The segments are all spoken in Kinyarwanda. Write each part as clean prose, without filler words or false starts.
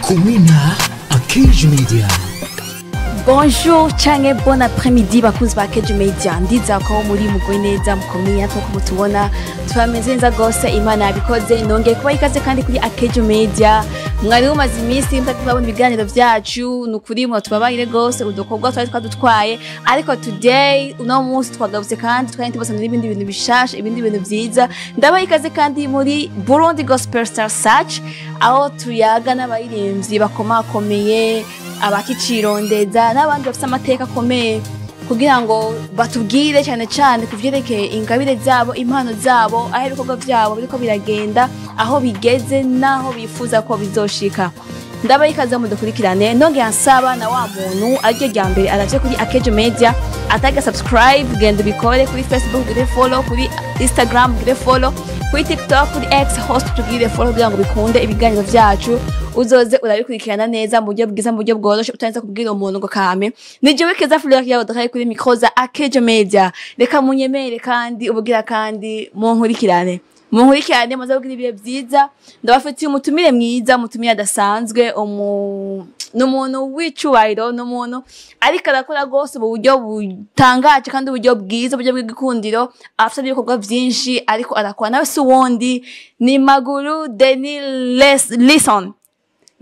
Kumina Akeju Media. Bonjour canke bon après-midi bakunzi ba Akeju Media. Ndiza ko muri mugwe neza mukomeye ko mutubona twameze neza gose Imana yabikoze nongeye kuba ikaze kandi kuri Akeju Media. Mwari umaze iminsi mtakubona ibiganiro vyacu nukuri mwa tubabayire gose udukorwa twari twadutwaye ariko today uno munsi twagabutse kandi twari tubasana n'ibindi bintu bishasha ibindi bintu vyiza ndabaye ikaze kandi muri Burundi Gospel Star Search aho tuyaga n'abayiremvyi bakomakomeye abakicirondeza n'abandi bafite amateka akomeye kugira ngo batubwire cyane cyane kuvyerekeye ingabire zabo impano zabo aho ibikorwa vyabo biriko biragenda aho bigeze naho bifuza ko bizoshika ndabaye ikaze mu dukurikirane nonge ansaba na wa muntu aryo rya mbere aravye kuri Akeju Media ataga subscribe genda bikore kuri Facebook gire follow kuri Instagram gire follow kuri TikTok kuri X host tugire follow kugira ngo bikunde ibiganiro vyacu uzoze urabikurikirana neza mu buryo bwiza mu buryo bworoshe utanze kubwira umuntu ngo kame nije wekeza Fleur yawe dakaye kuri micro za Akeju Media reka munyemere kandi ubugira kandi munkurikirane maze kugira ibihe byiza ndabafitiye umutumire mwiza umutumire adasanzwe n'umuntu w'icubahiro n'umuntu ariko arakora gose mu buryo butangaje kandi uburyo bwiza uburyo bw'igikundiro afite ibikorwa byinshi ariko arakora nawe si wundi ni Maguru Denis Lison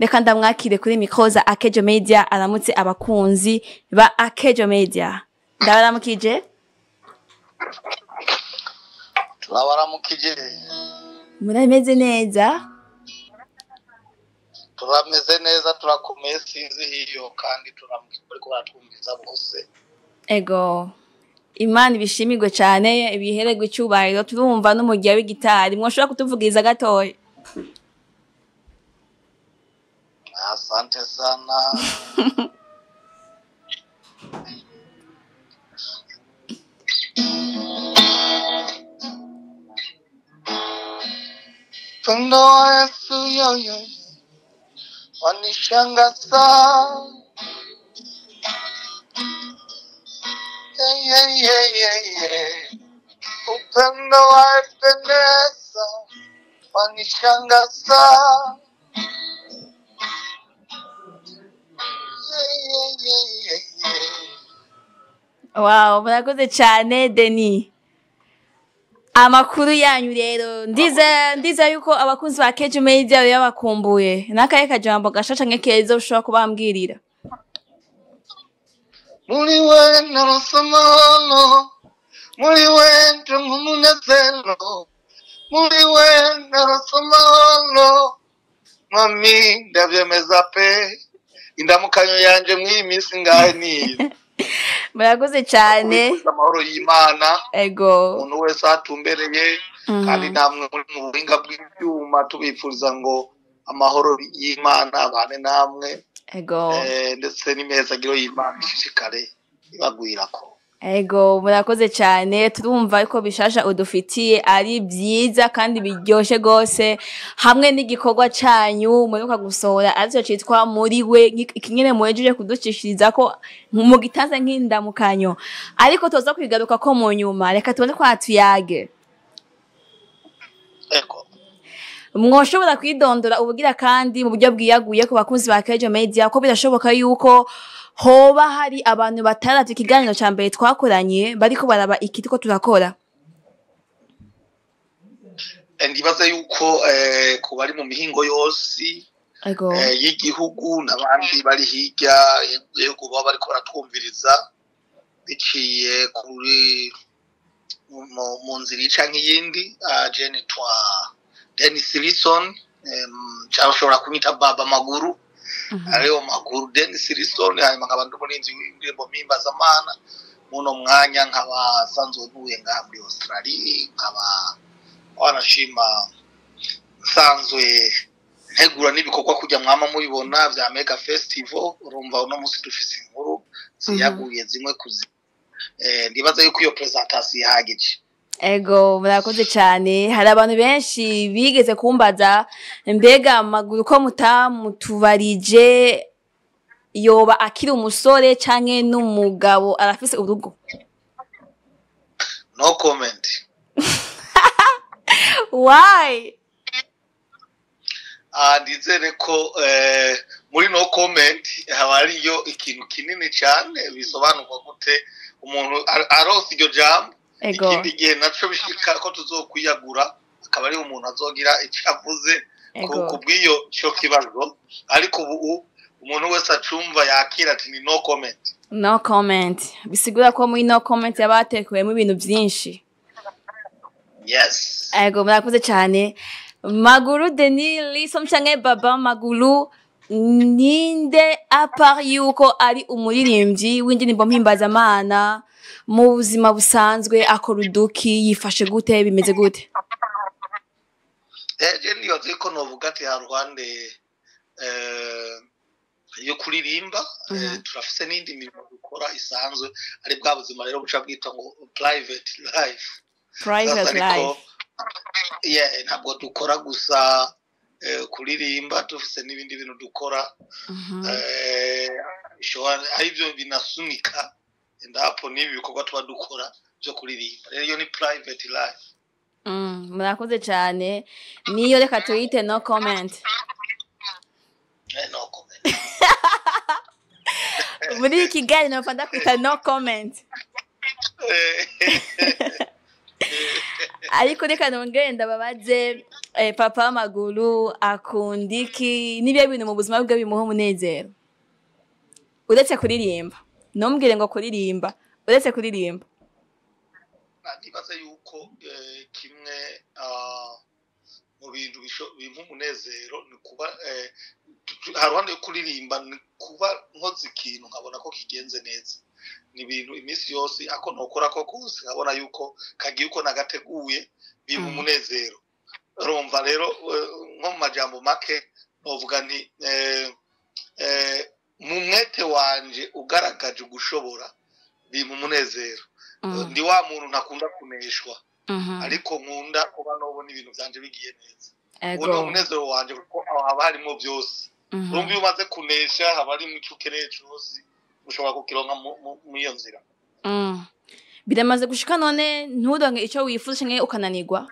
reka ndamwakire kuri micro za Akeju Media aramutse abakunzi ba Akeju Media ndabaramukije Turabaramukije murameze neza turameze neza turakomeye sinzi hiyo kandi turamukije ariko baratwumviza bose ego Imana ibishimirwe cyane ibiherego icyubahiro turumva n'umujya w'igitari mwoshobora kutuvugiriza gatoya asante sana Pendo Yesu yo wanishangaza upendo wapendeza wanishangaza wow murakoze cyane Denis amakuru yanyu rero ndiza yuko abakunzi ba Akeju Media yabakumbuye nakaye kajambo gashasha nkekeza ushobora kubambwirira muri we narosomalo muri we ndumumunezero muri we narosomalo mami ndavyemeza pe indamukanyo yanje mw'iyi minsi ngahe niyo murakoze cyane amahoro y'Imana ego umuntu wese atumbereye kandi namwe muri mu buhinga bw'ibyuma tubipfuriza ngo amahoro y'Imana abane namwe ego ndetse n'imezagiro y'Imana ishishikare ibagwirako ego murakoze cyane turumva ko bishasha udufitiye ari byiza kandi biryoshe gose hamwe n'igikorwa cyanyu muruka gusohora aricyo cyitwa muri we ikinyene muhejeje kuducishiriza ko mu gitanze nk'indamukanyo ariko toza kwigaruka ko mu nyuma reka tubone ko hatuyage ego mwoshobora kwidondora ubugira kandi mu buryo bwiyaguye ku bakunzi ba Akeju Media ko birashoboka yuko hoba hari abantu bataravye ikiganiro ca mbere twakoranye bariko baraba iki tuko turakora ndibaza yuko ku bari mu mihingo yose y'igihugu n'abandi bari hirya yego baba bariko baratwumviriza biciye kuri mu nzira ica nk'iyindi Jenny twa Denis Lison cyashobora kunyita Baba Maguru ariyo Maguru Denis Lison hanyuma nk'abantu murinzi w'indirimbo Mimbazamana muno mwanya nk'abasanzwe ntuye ngaha muri Australia nk'aba wanashima nsanzwe ntegura n'ibikorwa kujya mwama mubibona vya Mega Festival urumva uno munsi dufise inkuru ziyaguye zimwe kuzi ndibaza yuko iyo presentation yahagije ego murakoze cyane hari abantu benshi bigeze kumbaza mbega Maguru ko mutamutubarije yoba akiri umusore canke n'umugabo arafise urugo no comment why ndizere ko muri no comment haba ariyo ikintu kinini cyane bisobanurwa gute umuntu arose iryo jambo ikindi gihe naco bishika ko tuzokwiyagura akaba ari umuntu azogira icavuze kubwiyo cyo kibazo ariko ubu umuntu wese acumva yakira ati ni no comment. No comment bisigura ko muri no comment yabatekuyemo ibintu byinshi. Yes. Ego murakoze cyane. Maguru Denis Lisson canke Baba Maguru ninde apart yuko ari umuririmbyi w'indirimbo mpimbazamana mu buzima busanzwe akora uduki yifashe gute bimeze gute? Je nibaze ko novuga ati haruhande yo kuririmba turafise n'indi mirimo dukora isanzwe ari bwa buzima rero buca bwita ngo private life. Yeah, ntabwo dukora gusa kuririmba tufise n'ibindi bintu dukora aribyo binasunika ndapo n'ibi bikorwa tuba dukora byo kuririmba rero iyo ni private life. Murakoze cyane niyo reka tuyite no comment. No comment. Muri Kigali no fanda kwita no comment. Ariko reka nongere ndababaze Papa Maguru akundiki nibyo bintu mu buzima bwe bimuha umunezero uretse kuririmba ntumbwire ngo kuririmba uretse kuririmba. Ndibaza yuko kimwe mu bintu bimuha umunezero ni kuba haruhande yo kuririmba ni kuba nkoze ikintu nkabona ko kigenze neza ni ibintu iminsi yose ako nokora ko kose nkabona yuko kagiye uko nagateguye bimuha umunezero. Urumva rero nko mu majambo make novuga nti mu mwete wanje ugaragaje gushobora bimuha umunezero. Ndi wa muntu ntakunda kuneshwa ariko nkunda kuba nobona ibintu byanje bigiye neza. Uwo umunezero wanje kuko haba harimo byose. Urumva iyo umaze kunesha haba ari mu cyukereye cyose ushobora kukironka mu iyo nzira. Biramaze gushika none nturonke icyo wifuza nke ukananirwa.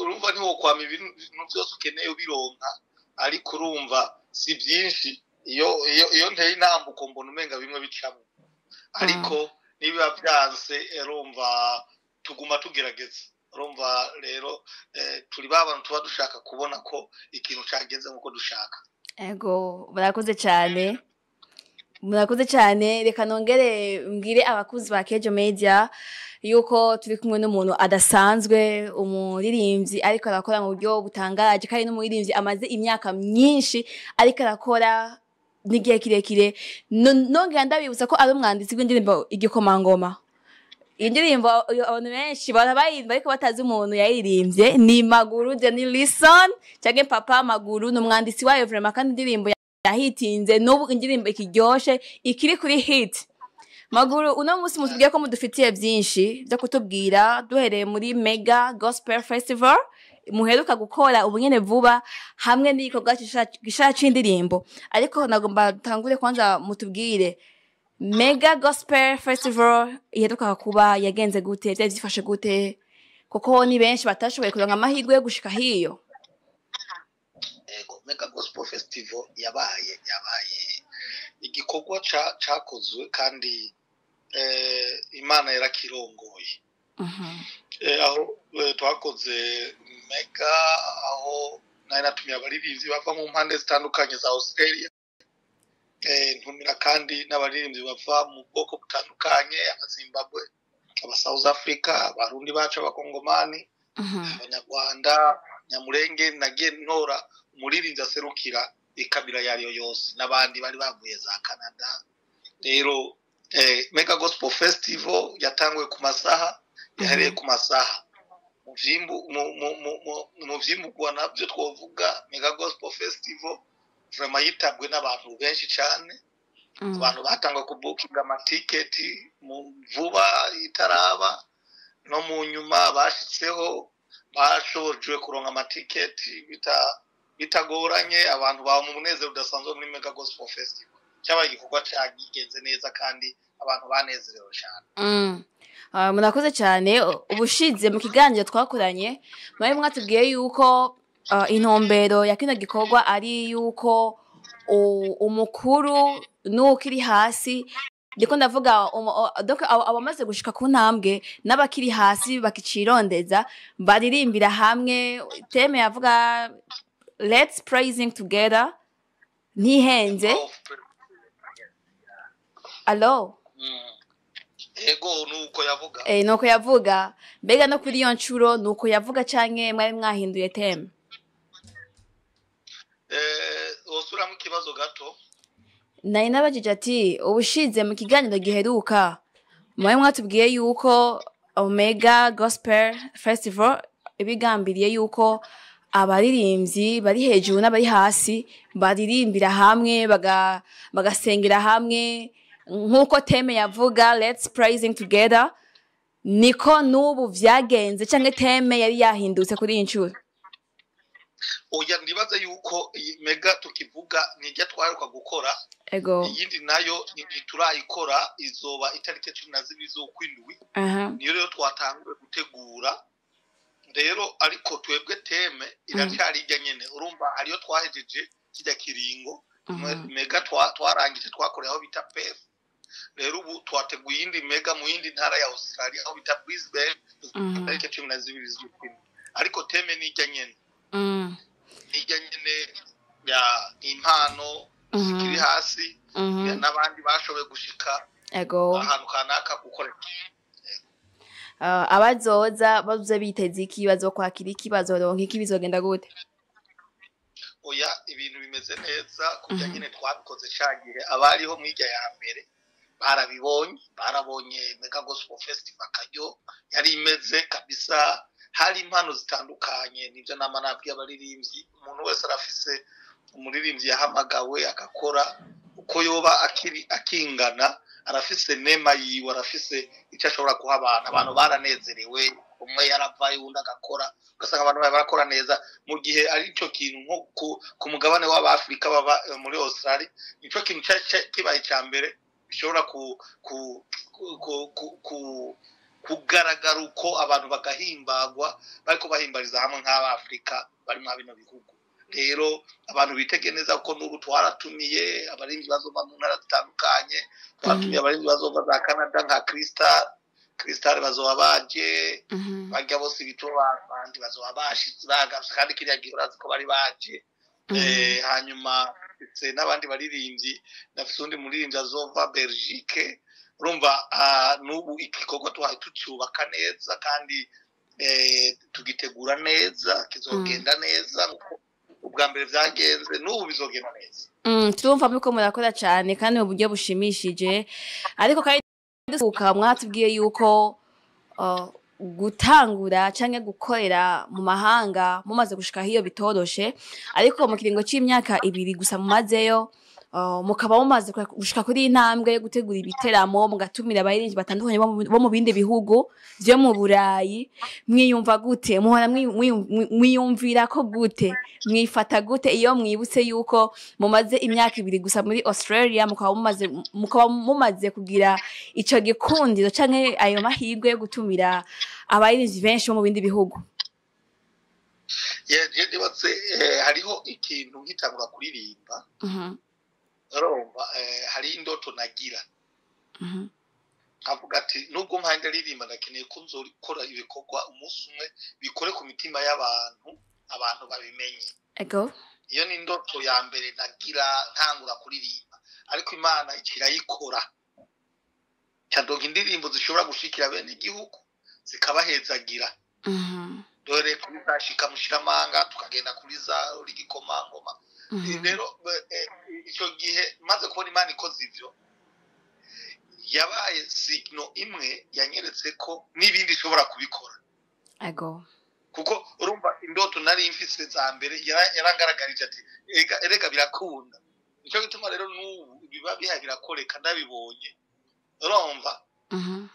Urumva niho kwama ibintu byose ukeneye ubironka ariko urumva si byinshi iyo nteye intambuko mbona umenga bimwe bicamo ariko niba byanse urumva tuguma tugerageza. Urumva rero turi babantu tuba dushaka kubona ko ikintu cyagenze nkuko dushaka. Ego murakoze cyane murakoze cyane reka nongere mbwire abakuzi ba Kejo Media yuko turi kumwe n'umuntu adasanzwe umuririmbyi ariko arakora mu buryo butangaje kandi n'umuririmbyi amaze imyaka myinshi ariko arakora n'igihe kirekire nongera ndabibutsa ko ari umwanditsi w'indirimbo Igikomangoma. Indirimbo abantu benshi barabayimba ariko batazi umuntu yayirimbye ni Maguru Denis Lisson cyangwa Papa Maguru n'umwanditsi wayo vraiment kandi indirimbo yahitinze n'ubu indirimbo ikiryoshe ikiri kuri hit. Maguru uno munsi mutubwiye ko mudufitiye byinshi byo kutubwira duhereye muri Mega Gospel Festival muheruka gukora ubunyene vuba hamwe n'igikorwa gishaca indirimbo ariko nagomba tangure kwanza mutubwire Mega Gospel Festival iheruka kuba yagenze gute byifashe gute kuko ni benshi batashoboye kuronka amahirwe yo gushika hiyo. Mega Gospel Festival yabaye igikorwa cakozwe kandi Imana yarakirongoye. Aho twakoze Mega aho nari natumiye abaririmbyi bava mu mpande zitandukanye za Australia ntumira kandi n'abaririmbyi bava mu bwoko butandukanye Zimbabwe aba South Africa abarundi bacu abakongomani abanyarwanda Nyamurenge nagiye ntora umuririmbyi aserukira ikabira yariyo yose n'abandi bari bavuye za Canada. Rero Mega Gospel Festival yatangwe ku masaha yahereye ku masaha mu vyimugwa nabyo twovuga Mega Gospel Festival vraiment yitabwe n'abantu benshi cyane. Abantu batangwa ku booking amatiketi mu vuba itaraba no mu nyuma bashitseho bashojwe kuronka amatiketi bitagoranye abantu ba mu munezero udasanzwe muri Mega Gospel Festival. cyabaye igikorwa cyagigenze neza kandi abantu banezerewe cyane. Murakoze cyane. Ubushize mu kiganiro twakoranye mwari mwatubwiye yuko intumbero ya kino gikorwa ari yuko umukuru n'ukiri hasi ndiko ndavuga donc abamaze gushika ku ntambwe n'abakiri hasi bakicirondeza baririmbira hamwe. Teme yavuga let's praising together ntihenze. Allo Ego nuko yavuga. Nuko yavuga. Mbega no kuri iyo ncuro nuko yavuga canke mwari mwahinduye teme? Osura mu kibazo gato. Nari nabajije ati ubushize mu kiganiro giheruka mwari mwatubwiye yuko Omega Gospel Festival ibigambiriye yuko abaririmbyi bari hejuru n'abari hasi baririmbira hamwe bagasengera hamwe nkuko teme yavuga let's praising together. Niko nubu vyagenze canke teme yari yahindutse kuri iyi ncuro? Oya ndibaza yuko Mega tukivuga nijya twaruka gukora. Ego. Iyindi nayo ntiturayikora izoba itariki 12 z'ukwindwi. Niyo rero twatanguye gutegura. Rero ariko twebwe teme iracyari ijya nyene. Urumva hariyo twahejeje kijya kiringo. Mega twarangije twakoreye aho bita PF. Rero ubu twateguye indi Mega mu yindi ntara ya Australia aho bita Brisbane itariki 12 z'ukwindwi. Ariko teme nijya nyene. Ijya nyene ya impano zikiri hasi n'abandi bashoboye gushika ahantu kanaka gukorera. Abazoza bazuze biteze iki bazokwakira iki bazoronka iki bizogenda gute? Oya ibintu bimeze neza kujya nyine twabikoze cyagihe abariho mwijya ya mbere barabonye Mega Gospel Festival kayo yari imeze kabisa. Hari impano zitandukanye nibyo nama nabwiye abaririmbyi. Umuntu wese arafise umuririmbyi yahamagawe agakora uko yoba akingana arafise nema yiwe arafise icyo ashobora kuha abantu baranezerewe. Umwe yaravaye undi agakora ugasanga abantu barakora neza mu gihe ari cyo kintu nko ku mugabane w'Abafrika baba muri Australia. Nicyo kintu kibaye cya mbere bishobora kugaragara uko abantu bagahimbagwa bariko bahimbariza hamwe nk'Abafrika bari mu bino bihugu. Rero abantu bitege neza ko n'ubu twaratumiye abarimbi bazova mu ntara zitandukanye. Twatumiye abarimbi bazova za Canada nka Crystal bazoba baje bajya bose bitoba abandi bazoba bashitse bagafye kandi kiriya gihorazi ko bari baje. Hanyuma n'abandi baririmbyi nafise undi muririmbyi azova Belgique. Urumva n'ubu igikorwa tucyubaka neza kandi tugitegura neza kizogenda neza ubwa mbere byagenze n'ubu bizogenda neza. Turumva muko murakora cyane kandi mu buryo bushimishije. Ariko kandi dusuka mwatubwiye yuko gutangura canke gukorera mu mahanga mumaze gushika hiyo bitoroshe, ariko mu kiringo c'imyaka 2 gusa mumazeyo mukaba mumaze gushika kuri intambwe yo gutegura ibiteramo mugatumira abayirinzi batandukanye bo mu bindi bihugu byo mu Burayi. Mwiyumva gute? Muhora mwiyumvira ko gute? Mwifata gute iyo mwibutse yuko mumaze imyaka 2 gusa muri Australia mukaba mumaze kugira ico gikundiro canke ayo mahirwe yo gutumira abayirinzi benshi bo mu bindi bihugu? Hariho ikintu nkitangura kuririmba. Urumva hari indoto nagira. Avuga ati nubwo mpande aririmba ndakeneye ko nzokora ibikorwa umunsi umwe bikore ku mitima abantu babimenye. Ego. Iyo ni indoto ya mbere nagira ntangura kuririmba. Ariko Imana ikirayikora. Cyandonga indirimbo zishobora gushikira bene igihugu zikabahezagira. Dore kubashika mushiramanga tukagenda kuri za rigikomangoma. Rero icyo gihe maze kubona Imana ikoze ivyo yabaye signal imwe yanyeretse ko nibindi ishobora kubikora. Ego. Kuko urumva indoto nari mfise za mbere yarangaragarije ati erega birakunda. Nicyo gituma rero n'ubu biba birakoreka ndabibonye. Urumva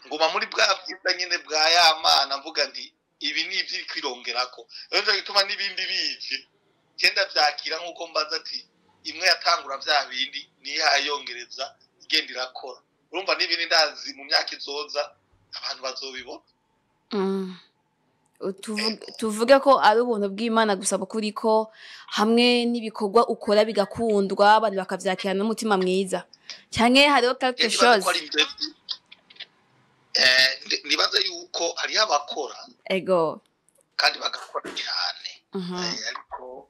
nguma muri bwa bwiza nyene bwa yamana mvuga nti ibi ni ivyi kwirongerako. Rero gituma nibindi bije genda byakira nkuko mbaza ati imwe yatangura bya bindi niyayongereza igenda irakora urumva n'ibindi ndazi mu myaka izoza abantu bazobibona tuvuge ko ari ubuntu bw'Imana gusa bukuri ko hamwe n'ibikorwa ukora bigakundwa abantu bakavyakira n'umutima mwiza cyane hariho quelque chose nibaza yuko hariho abakora ego kandi bagakora cyane ariko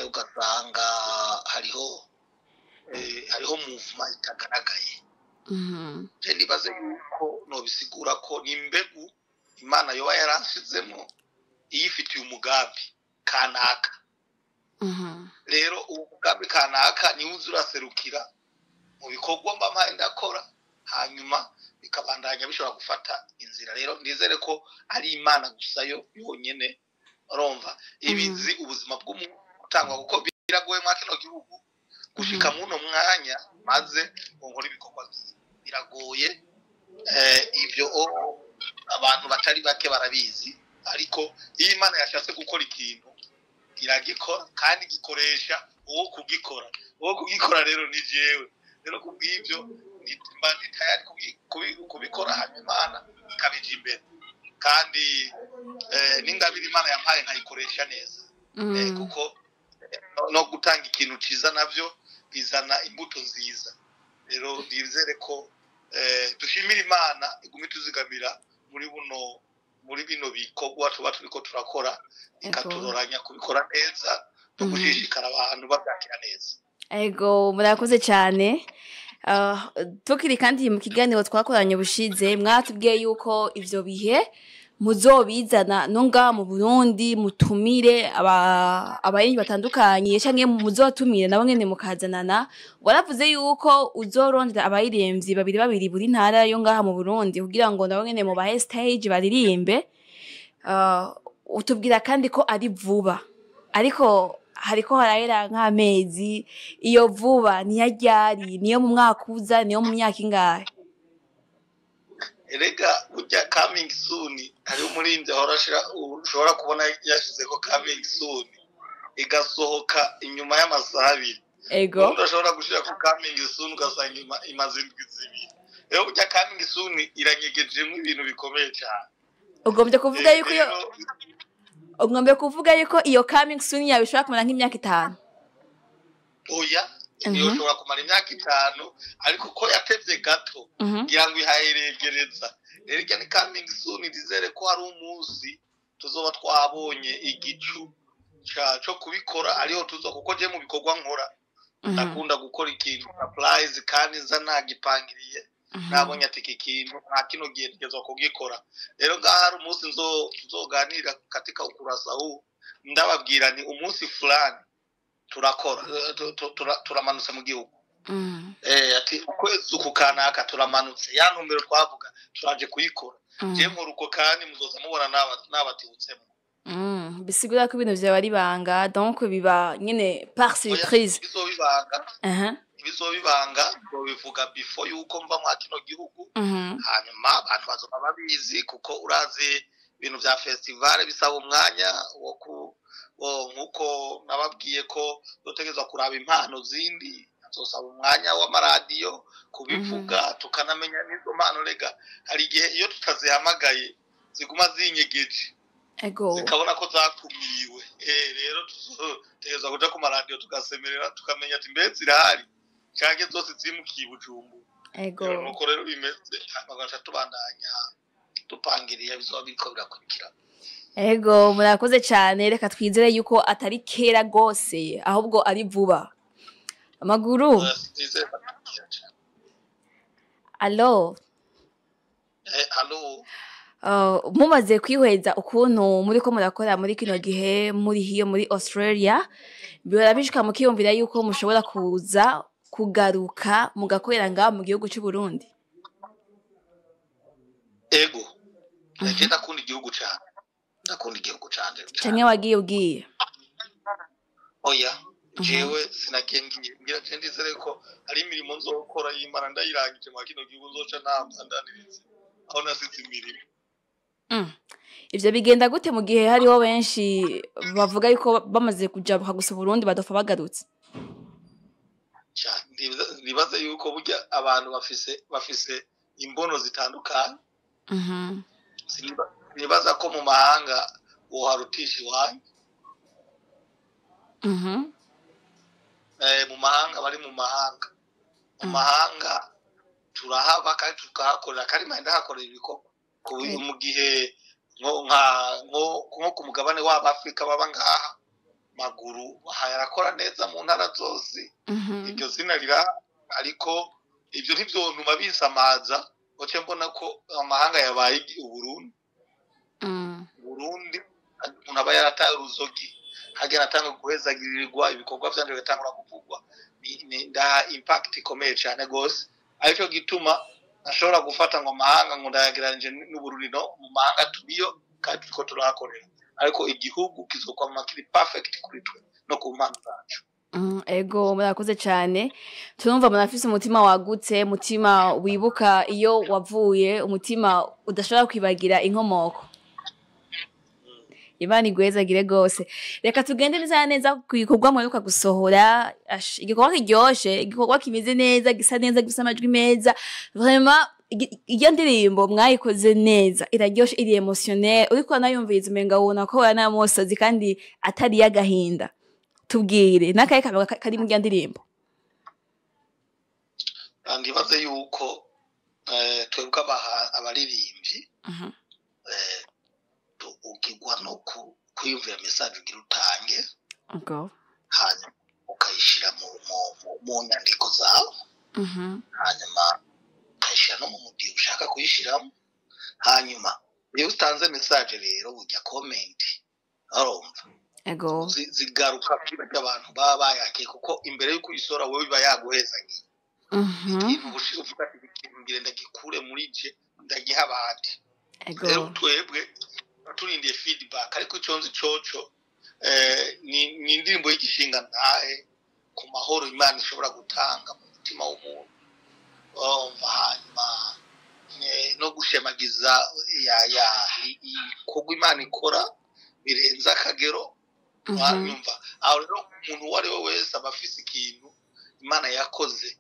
ugasanga hariho movement itagaragaye nibaza yuko nobisigura ko n'imbegu Imana yoba yarashizemo iyifitiye umugambi kanaka rero umugambi kanaka ni uzuraserukira mu bikorwa mba ndakora hanyuma bikabandanya bishobora gufata inzira rero ndizere ko ari Imana gusa yo yonyene urumva ibizi ubuzima bw'umuntu utangwa kuko biragoye mu kino gihugu gushika muno mwanya maze nkora ibikorwa biragoye ivyo abantu batari bake barabizi ariko iyo Imana yashatse gukora ikintu iragikora kandi gikoresha uwo kugikora rero ni jewe rero kubw'ibyo ndi tayari kubikora hanyuma Imana ikabija imbere kandi n'ingabire Imana yampaye nkayikoresha neza kuko no gutanga ikintu ciza navyo bizana imbuto nziza rero ndizere ko dushimira Imana igumi tuzigamira muri bino bikorwa tuba turiko turakora ikaturoranya kubikora neza no gushishikara abantu babyakira neza ego murakoze cyane tukiri kandi mu kiganiro twakoranye ubushize mwatubwiye yuko ivyo bihe muzobizana no nga mu Burundi mutumire abayenyi batandukanye canke muzotumire nabo ngene mukazanana waravuze yuko uzorondera abayiremvyi babiri buri ntara yo ngaha mu Burundi kugira ngo nabo ngene mu bahe stage baririmbe utubwira kandi ko ari vuba ariko hariko harahera nk'amezi iyo vuba niyo ryari niyo mu mwaka uza niyo mu myaka ingahe erega ujya coming soon hari umurinzi ahorashira ushobora kubona yashize ko coming soon igasohoka inyuma y'amasaha abiri ego udashobora gushira ko coming soon ugasanga imaze indwi zibiri rero ujya coming soon iranyegejemo ibintu bikomeye cyane ugombye kuvuga yuko iyo coming soon yawe ishobora kumara nk'imyaka 5 oya iyo ushobora kumara imyaka 5 ariko ko yatevye gato ngira ngo ihayeregereza rero ni coming soon dizere ko ari umunsi tuzoba twabonye igicu cyo kubikora ariho tuzo kuko je mu bikorwa nkora nakunda gukora ikintu supplies kandi nza nagipangiriye nabonye ati ikintu nta kino gihe ngezo kugikora rero ngahari umunsi nzoganira katika ukurasa huu ndababwira ni umunsi fulani turakora turamanutse mu gihugu ati ukwezi kukanaka turamanutse ya numero twavuga turaje kuyikora je mu ruko kandi muzoza mubona nabatibutsemo bisigura ko ibintu byawe ari banga donc biba nyine par surprise bizobibanga bivuga before yuko mva mu kino gihugu hanyuma abantu bazoba babizi kuko urazi ibintu bya festival bisaba umwanya nkuko nababwiye ko dotegezwa kuraba impano zindi azosaba umwanya w'amaradiyo kubivuga tukanamenya nizo mpano rega hari igihe iyo tutazihamagaye ziguma zinyegeje zikabona ko zakumiwe rero tuzotegezwa kuja ku maradiyo tugasemerera tukamenya ati mbere zirahari canke zose zimukiye Bujumbura nuko rero bimeze bagaca tubandanya dupangiriye bizoba biriko birakurikira ego murakoze cyane reka twizere yuko atari kera gose ahubwo ari vuba amaguru allo mumaze kwihweza ukuntu muri ko murakora muri kino gihe muri hiyo muri Australia birabishika mukiyumvira yuko mushobora kuza kugaruka mugakorera ngaha mu gihugu cy'u Burundi ego ndagenda kundi igihugu cyane ndakunda igihugu cyane cyane wagiye ugiye oya jewe sinakengiye ngira ndizere ko ari imirimo nzokora y'Imana ndayirangije mu kino gihugu nzoca ntandanirize aho nasize imirimo ivyo bigenda gute mu gihe hariho benshi bavuga yuko bamaze kuja gusa Burundi badofa bagarutse nibaza yuko burya abantu bafise imbono zitandukanye. Nibaza ko mu mahanga woharutisha iwanyu. Mu mahanga bari mu mahanga turahaba kandi tukahakorera kandi manda hakorera ibikorwa mu gihe nko ku mugabane w'Afrika baba ngaha maguru hayarakora neza mu ntara zose. Iryo zina rira ariko ibyo ntibyonuma bisamaza oce mbona ko amahanga yabaye Burundi umuntu aba yarataye uruzogi hagera atanga guhezagirirwa ibikorwa byanje bigatangura kuvugwa ni nda impact ikomeye cyane gose ariko gituma ashobora gufata ngo amahanga ngo ndayageranje n'Uburundi no mu mahanga tubiyo kandi turiko turahakorera ariko igihugu kizokwama kiri perfect kuri twe no ku mpano zacu. Ego murakoze cyane turumva munafise umutima wagutse umutima wibuka iyo wavuye umutima udashobora kwibagira inkomoko. Imana igwezagire gose reka tugende neza kuyikorwa mweruka gusohora igikorwa kiryoshe igikorwa kimeze neza gisa neza gisa amajwi meza vraiment iyo ndirimbo mwayikoze neza iraryoshe iri emotionnel uriko nayumviriza umenga wona ko yana mosozi kandi atari yagahinda tubwire nakaye kamera kari mu ndirimbo. Ndibaze yuko twebwe abaririmbyi ukigwa no kwiyumvira message ugira utange hanyuma ukayishira mu nyandiko zawe hanyuma ukayishira no mu mudi ushaka kuyishiramo hanyuma iyo utanze message rero ujya comment arumva zigaruka kuri abantu baba bayake kuko imbere yuko uyisora wowe biba yaguhezanye ikintu uvuga ati ngire ndagikure muri je ndagiha abandi rero twebwe turindiye feedback ariko iconzi coco ni indirimbo y'igishinga ntahe ku mahoro Imana ishobora gutanga mu mutima w'umuntu hanyuma no gushemagiza kugwa Imana ikora birenza akagero mwanyumva aho rero umuntu wari we wese abafise ikintu Imana yakoze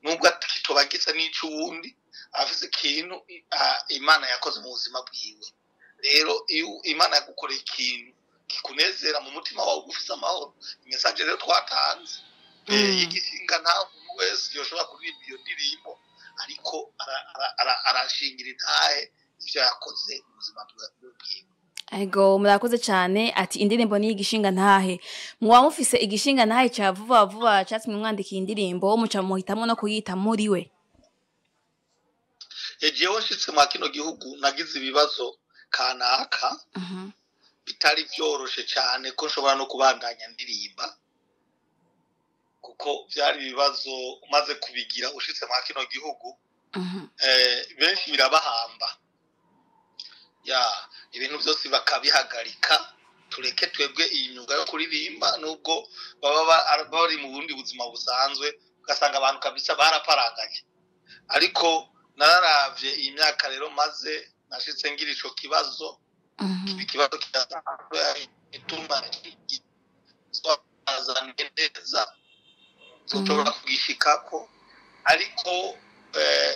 nubwo atitobagisa n'ico wundi afise ikintu Imana yakoze mu buzima bwiwe. Rero iyo Imana yagukoreye ikintu kikunezera mu mutima wawe ufise amahoro message rero twatanze yigishinga nta muntu wese yoshobora kuririmba iyo ndirimbo ariko arashingira intahe ivyo yakoze mu buzima bwiwe. Ego murakoze cyane ati indirimbo ni igishinga ntahe mwa mufise igishinga ntahe cya vuba cyatsi mwandika indirimbo muca muhitamo no kuyita muri we. Jewe nshitse mu kino gihugu nagize ibibazo kanaka bitari byoroshe cyane ko nshobora no kubandanya ndirimba kuko byari ibibazo umaze kubigira ushitse mu kino gihugu benshi birabahamba ibintu byose bakabihagarika tureke twebwe iyi myuga yo kuririmba nubwo baba bari mu bundi buzima busanzwe ugasanga abantu kabisa baraparanganye ariko nararavye iyi myaka rero maze nashitse ngira ico kibazo ikibazo kidasanzwe ituma azaneza tushobora kugishikako ariko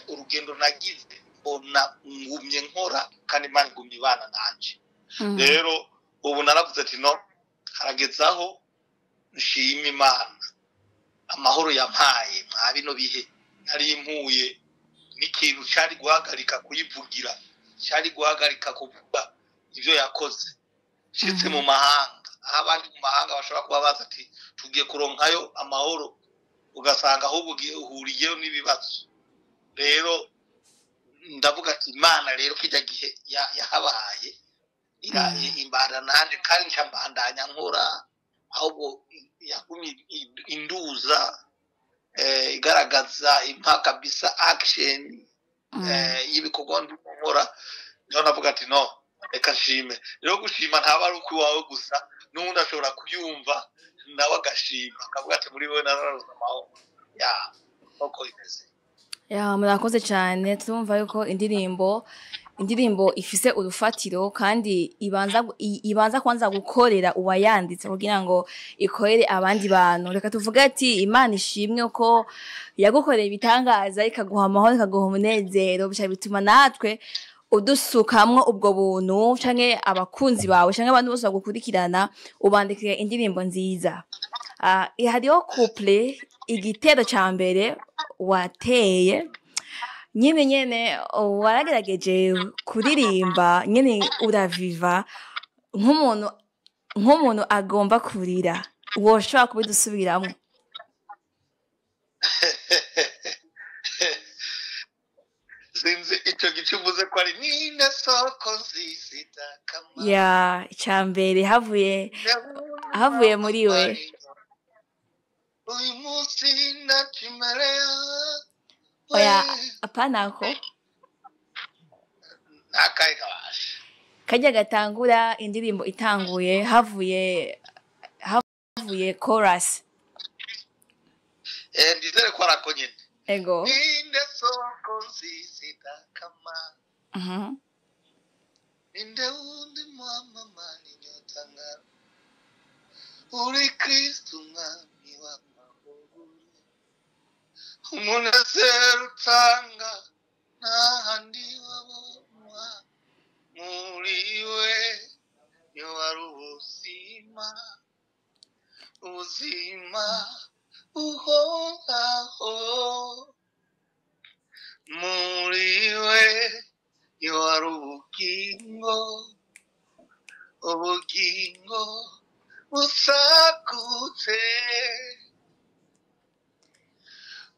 urugendo nagize mbona ngumye nkora kandi Imana igumye ibana nanje. Rero ubu naravuze ati no haragezaho nshima Imana amahoro yampaye mwa bino bihe nari impuye n'ikintu cyari guhagarika kuyivugira cyari guhagarika kuvuga ivyo yakoze shitse mu mahanga abandi mu mahanga bashobora kuba baza ati tugiye kuronkayo amahoro ugasanga ahubwo uhuriyeyo n'ibibazo. Rero ndavuga ati Imana rero kijya gihe yahabaye imbara nanje kandi ncambandanya nkora ahubwo yagumye induza igaragaza impaka bisa action y'ibikorwa ndikora niho navuga ati no reka nshime. Rero gushima ntaba ari uko wawe gusa n'undi ashobora kuyumva nawe agashima akavuga ati muri wewe nararoza amahoro uko imeze. Murakoze cyane turumva yuko indirimbo indirimbo ifise urufatiro kandi ibanza kwanza gukorera uwayanditse kugira ngo ikorere abandi bantu. Reka tuvuge ati Imana ishimwe ko yagukoreye ibitangaza ikaguha amahoro ikaguha umunezero, bica bituma natwe udusukamwo ubwo buntu canke abakunzi bawe canke abantu bose bagukurikirana ubandikire indirimbo nziza. Hariho couple igitero ca mbere wateye nyene waragerageje kuririmba nyene uraviva nk'umuntu agomba kurira, woshobora kubidusubiramwo? sinzi icyo gice uvuze ko ari ninde soko nzizita kama icambere havuye muri we. uyu munsi ndacimelea Oya apana ko akaye kabasha kajya gatangura indirimbo itanguye havuye chorus. Ndizere ko arako nyine. Ego. Ninde soko nzizita kama. Ninde undi mama mani nyotanga. Uri Kristo mwami wa mahoro. Umunezero utanga n'ahandi wabonwa. Muriwe yo wari ubuzima uhoraho. Muriwe yo wari ubugingo busagutse.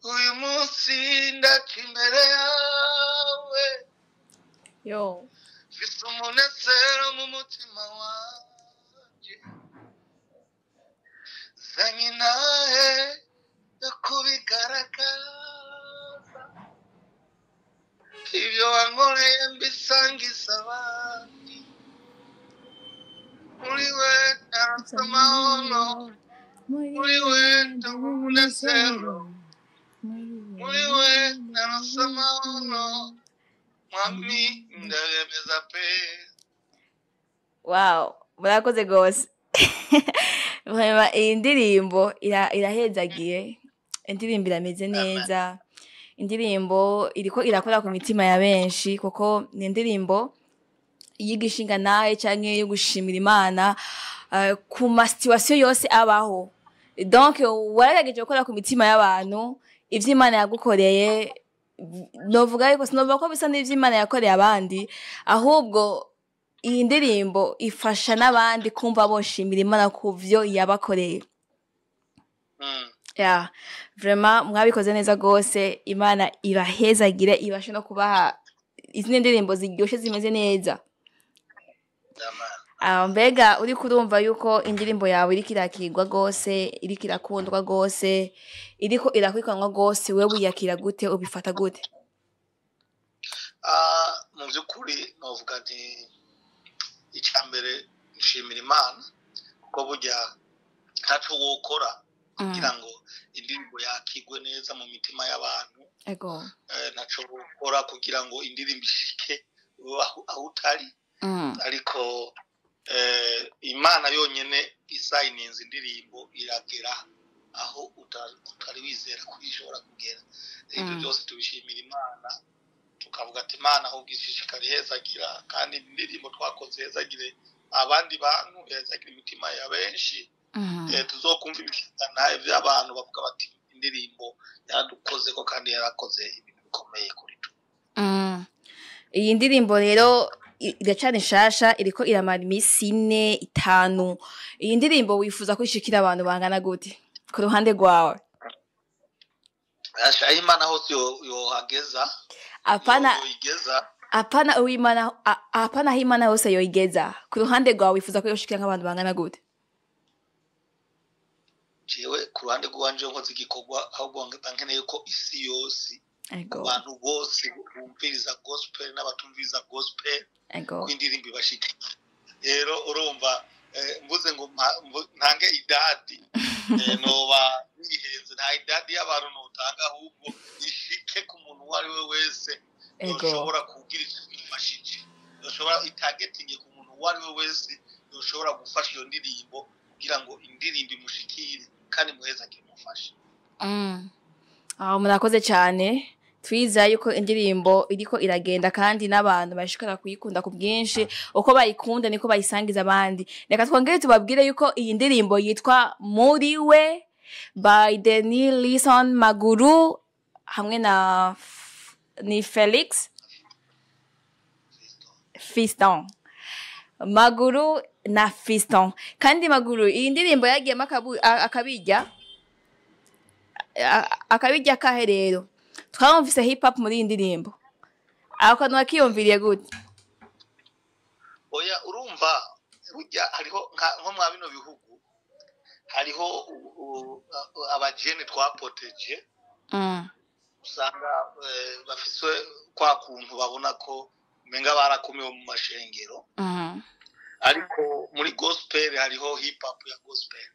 Uyu munsi ndaca imbere yawe mfise umunezero mu mutima wanje. Zanye nawe yo kubigaragaza ibyo wankoreye mbisangiza abandi. Muri we narose amahoro, muri we ndabona umunezero, muri we narose amahoro, mwami ndabemeza pe. Wow, murakoze gose. Iyi ndirimbo irahezagiye, indirimbo irameze neza, indirimbo iriko irakora ku mitima ya benshi kuko ni indirimbo yigishinga naye canke yo gushimira Imana ku ma situation yose abaho. Donc waragerageje gukora ku mitima y'abantu ivyo Imana yagukoreye. Novuga yuko sinovuga ko bisa n'ivyo Imana yakoreye abandi, ahubwo iyi ndirimbo ifasha n'abandi kumva boshimira Imana ku vyo yabakoreye. Vraiment mwabikoze neza gose. Imana ibahezagire, ibashe no kubaha izindi ndirimbo ziryoshe zimeze neza. Mbega uri kurumva yuko indirimbo yawe iriko irakirwa gose, iriko irakundwa gose, iriko irakwikanwa gose, wewe uyakira gute, ubifata gute? Mu by'ukuri novuga nti icyambere nshimira Imana kuko burya ntaco wokora kugira ngo indirimbo yakigwe neza mu mitima y'abantu. Ego. Ntaco wokora kugira ngo indirimbo ishike aho utari. Ariko Imana yonyene isayininze indirimbo iragera aho utari wizera ko ishobora kugera. Ibyo byose tubishimira Imana, tukavuga ati Imana aho gishishikari hezagira, kandi indirimbo twakoze hezagire abandi bantu, hezagire imitima ya benshi. Tuzokumva ibishikana ivy'abantu bavuga bati indirimbo yadukoze ko kandi yarakoze ibintu bikomeye kuri twe. Iyi ndirimbo rero iracana nshasha, iriko iramara imisi 4-5. Iyi ndirimbo wifuza ko ishikira abantu bangana gute ku ruhande rwawe? Imana hose yohageza. Apana aho Imana hose yoigeza. Ku ruhande rwawe wifuza ko yoshikira nk'abantu bangana gute? Jewe ku ruhande rwanje nkoze igikorwa ahubwo nkeneye ko isi yose abantu bose bumviriza gospel n'abatumviriza gospel ko indirimbo ibashika. Rero urumva mvuze ngo ntange idadi noba nihenze. Nta idadi y'abantu notanga, ahubwo ishike ku muntu wari we wese ushobora kugira ifashije. yoshobora itargeting ku muntu wari we wese yoshobora gufasha iyo ndirimbo kugira ngo indirimbo imushikire kandi muheza kimufashe. Murakoze cyane. Twiza yuko indirimbo iriko iragenda kandi n'abantu bashikara kuyikunda ku bwinshi uko bayikunda niko bayisangiza abandi. Reka twongere tubabwire yuko iyi ndirimbo yitwa Muri We by Denny Lison Maguru hamwe na ni Felix Fiston. Maguru na Fiston. Kandi Maguru iyi ndirimbo yagiyemo akabijya kaherero. Twamvise hip hop muri indirimbo. Akanwa kiyumviriye gute? Oya urumva burya hariho nko mwa bino bihugu hariho abajene twapoteje. Usanga bafiswe kwa kuntu babona ko menga barakomewe mu mashengero. Ariko muri gospel hariho hip hop ya gospel.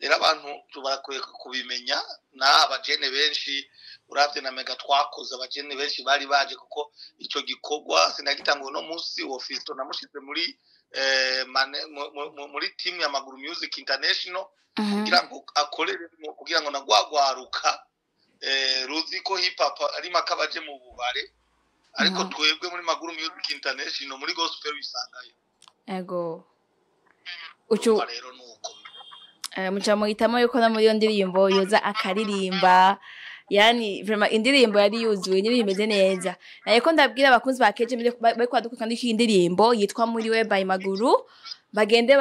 Rero abantu tubarakwiye kubimenya na abajene benshi uravye na mega twakoze abajene benshi bari baje kuko ico gikorwa sinagitango no musi Fisto namushize muri muri team ya Maguru Music International kugira ngo akorere kugira ngo nagwagwaruka ruzi ko hip hop ari makabaje mu bubare ariko twebwe muri Maguru Music International muri gospel bisangayo. Ego ucu rero nuko muchamo itamo yuko na muri yo ndirimbo yoza akaririmba. Yani vraiment indirimbo yari yuzuye n'ibimeze neza. Nayeko ndabwira abakunzi ba Keje bari kwaduka kandi indirimbo yitwa Muri We by Maguru bagende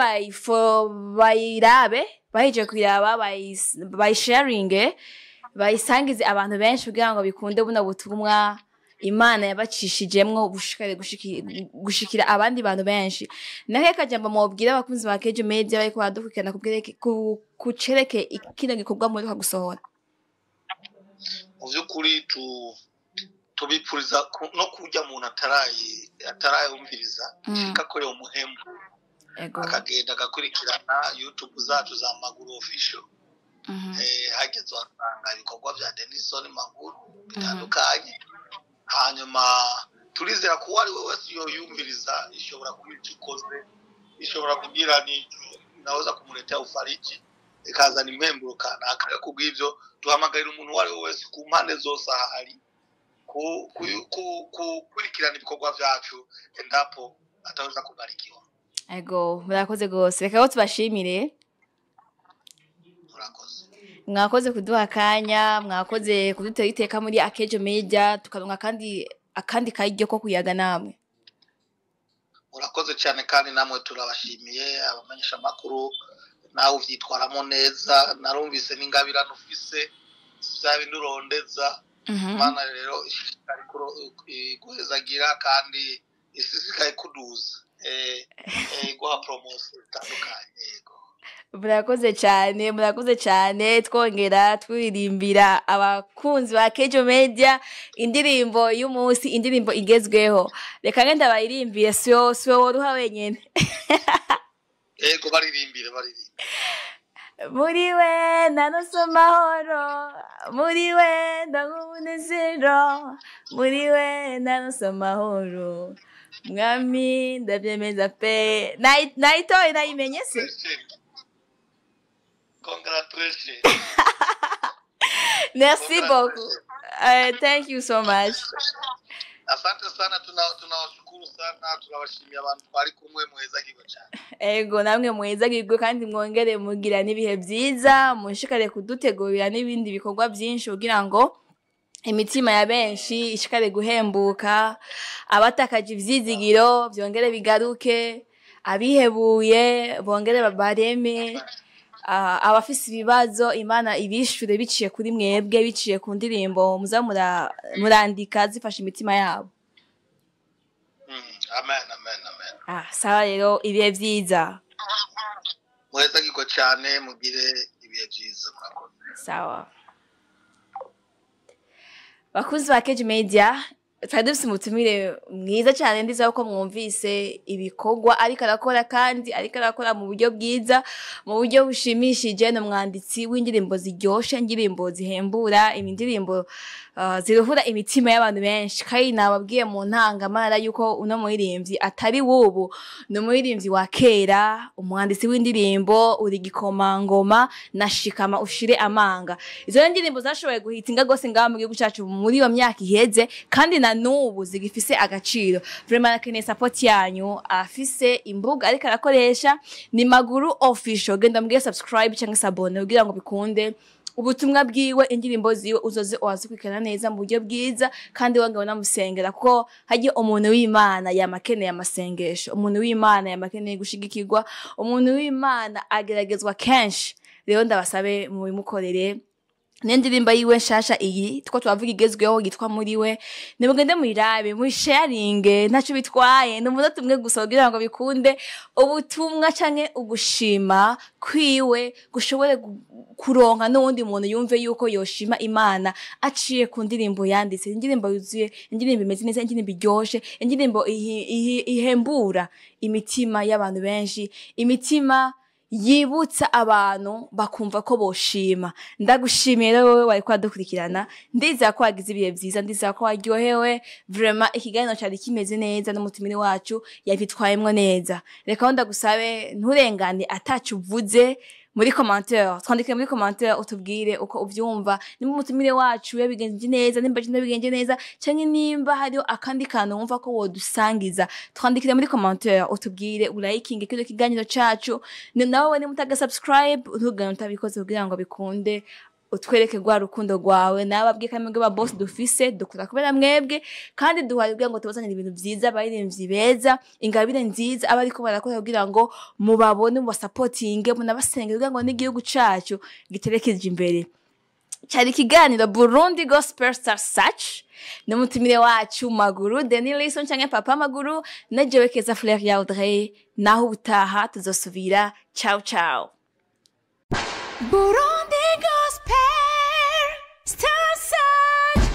bayirabe bahije kwiraba by sharing bayisangize abantu benshi kugira ngo bikunde buno butumwa Imana yabacishijemwo gushikira abandi bantu benshi. Nake kajamba mubwira abakunzi ba Keje Media bari kwadukana kucereke ikino gikorwa muri gusohora. Mu by'ukuri tubipuriza no kujya mu atarayumviriza kakoreye umuhembo akagenda agakurikirana YouTube zacu za Maguru Official. Hageze wasanga ibikorwa bya Denison Maguru bitandukanye. Hanyuma turizera ko wari we wese yumviriza ishobora kwitikoze ishobora kugira n'icyo naweza kumuletea ufariji ikazana impemburo kanaka kubw'ivyo duhamagarira umuntu wari wese ku mpande zose ahari kurikirana ibikorwa byacu endapo ataweza kubarikiwa. Ego murakoze gose reka ko tubashimire. Mwakoze kuduha akanya mwakoze kudutera iteka muri Keje Media tukaronka akandi kayiryo ko kuyaga namwe. Murakoze cyane kandi namwe turabashimiye abamenyesha makuru nawe uvyitwaramo neza narumvise n'ingabirano ufise bya bindurondeza. Mana rero guhezagira kandi isisikaye kuduza guha promotion itandukanye. Yego murakoze cyane twongera twiririmbira abakunzi ba Keje Media indirimbo y'umunsi indirimbo igezweho. Reka ngenda bayirimbire sio woruha wenyene. Yego baririmbire. Muri we ndanose amahoro, muri we ndamunezero, muri we ndanose amahoro, mwami ndabyemeza pe. Nayitoye nayimenye se. Congratulations. Merci beaucoup. Thank you so much. Asante sana tunawashukuru sana tunawashimia abantu twari kumwe muhezagirwe cyane. Ego namwe muhezagirwe kandi mwongere mugira nibihe byiza mushikare kudutegurira n'ibindi bikorwa byinshi kugira ngo imitima ya benshi ishikare guhembuka abatakaje ivyizigiro byongere bigaruke abihebuye bongere babareme abafise ibibazo Imana ibishure biciye kuri mwebwe biciye ku ndirimbo muza murandika zifasha imitima yabo. Amen. Sawa rero ibihe byiza. Muhezagirwe cyane mugire ibihe byiza murakoze. Sawa. Bakunzi ba Keje Media Tadufise umutumire mwiza cyane ndiza ko mwumvise ibikorwa ariko arakora kandi ariko arakora mu buryo bwiza mu buryo bushimishije no mwanditsi w'indirimbo ziryoshe indirimbo zihembura indirimbo ziruhura imitima y'abantu benshi kandi nababwiye mu ntangamara yuko uno muririmbyi atari wubu no muririmbyi wa kera umwanditsi w'indirimbo uri gikomangoma na shikama ushire amanga izo ndirimbo zashoboye guhitinga gose ngaho mu gihugu cyacu muri iyo myaka iheze kandi na nubu zigifise agaciro vraiment nakeneye support yanyu afise imbuga ariko arakoresha ni Maguru Official genda mugiye subscribe cyangwa sabone kugira ngo bikunde ubutumwa bwiwe indirimbo ziwe uzoze wazikwikana neza mu buryo bwiza kandi wangawe namusengera kuko hagiye umuntu w'Imana yamakeneye amasengesho umuntu w'Imana yamakeneye gushigikirwa umuntu w'Imana ageragezwa kenshi rero ndabasabe mu bimukorere Nendirimba yiwe nshasha iyi two twavuga igezweho gitwa muri we nimugende muyirabe mu sharing ntaco bitwaye n'umuntu tumwe gusa kugira ngo bikunde ubutumwa canke ugushima kwiwe gushobore kuronka n'uwundi muntu yumve yuko yoshima Imana aciye ku ndirimbo yanditse indirimbo yuzuye indirimbo imeze neza indirimbo iryoshe indirimbo ihembura imitima y'abantu benshi imitima yibutsa abantu bakumva ko boshima ndagushimiye rero wowe wari kwadukurikirana ndiza ko wagize ibihe byiza ndiza ko waryohewe vraiment ikiganiro cyari kimeze neza n'umutumire wacu yabitwayemwe neza reka ndagusabe nturengane atacu uvuze muri commentaire twandike muri commentaire utubwire uko uvyumva nimba umutumire wacu yabigenje neza nimba je nabigenje neza cyane nimba hariho akandi kantu wumva ko wodusangiza twandikire muri commentaire utubwire ulayikinge kino kiganiro cyacu nawe ni mutaga subscribe ntugane utabikoze kugira ngo bikunde utwereke gwa rukundo rwawe nababwiye kamwe ba boss dufise dukora kubera mwebwe kandi duhari kugira ngo tubazanire ibintu byiza bayirimvyi beza ingabire nziza abariko barakora kugira ngo mubabone mu supporting munabasenge kugira ngo n'igihugu cyacu giterekeje imbere cyari kiganiro Burundi Gospel Star Search n'umutumire wacu Maguru Denilson cyangwa Papa Maguru na jewe Keza Fleur ya Audrey naho ubutaha tuzosubira ciao ciao Burundi Gospel Star Search.